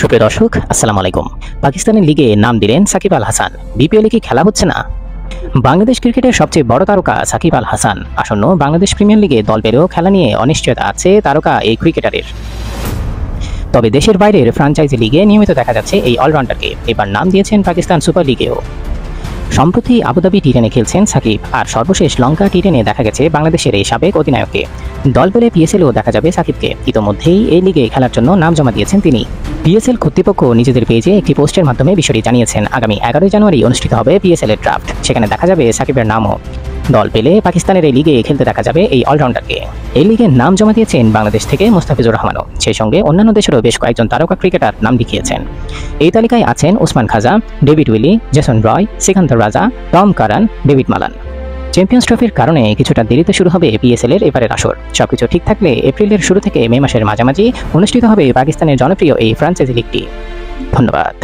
সুপ্রিয় দর্শক, আসসালামু আলাইকুম। পাকিস্তানের লিগে নাম দিলেন সাকিব আল হাসান। বিপিএলে কি খেলা হচ্ছে না? বাংলাদেশ ক্রিকেটের সবচেয়ে বড় তারকা সাকিব আল হাসান আসন্ন বাংলাদেশ প্রিমিয়ার লিগে দল পেলেও খেলা নিয়ে অনিশ্চয়তা আছে তারকা এই ক্রিকেটারের। তবে দেশের বাইরের ফ্র্যাঞ্চাইজি লিগে নিয়মিত দেখা যাচ্ছে এই অলরাউন্ডারকে। এবার নাম দিয়েছেন পাকিস্তান সুপার লিগেও। সম্প্রতি আবুধাবি টি10 খেলছেন সাকিব, আর সর্বশেষ লঙ্কা টি10 দেখা গেছে বাংলাদেশের এই সাবেক অধিনায়ককে। দল পেলে পিএসএলও দেখা যাবে সাকিবকে। ইতোমধ্যেই এই লিগে খেলার জন্য নাম জমা দিয়েছেন তিনি। পিএসএল কর্তৃপক্ষ নিজেদের পেজে একটি পোস্টের মাধ্যমে বিষয়টি জানিয়েছেন। আগামী 11 জানুয়ারি অনুষ্ঠিত হবে পিএসএল এর ড্রাফট। সেখানে দেখা যাবে সাকিবের নামও। দল পেলে পাকিস্তানের এই লিগে খেলতে দেখা যাবে এই অলরাউন্ডারকে। এই লিগে নাম জমা দিয়েছেন বাংলাদেশ থেকে মুস্তাফিজুর রহমানও। সেই সঙ্গে অন্যান্য দেশেরও বেশ কয়েকজন তারকা ক্রিকেটার নাম লিখিয়েছেন। এই তালিকায় আছেন Usman Khawaja, David Willey, Jason Roy, Sikandar Raza, Tom Curran, David Malan. Champions ট্রফির কারণে কিছুটা দেরিতে শুরু হবে পিএসএল এর এবারের আসর। সবকিছু ঠিক থাকলে এপ্রিলের শুরু থেকে মে মাসের মাঝামাঝি অনুষ্ঠিত হবে পাকিস্তানের জনপ্রিয় এই ফ্র্যাঞ্চাইজি লিগটি। ধন্যবাদ।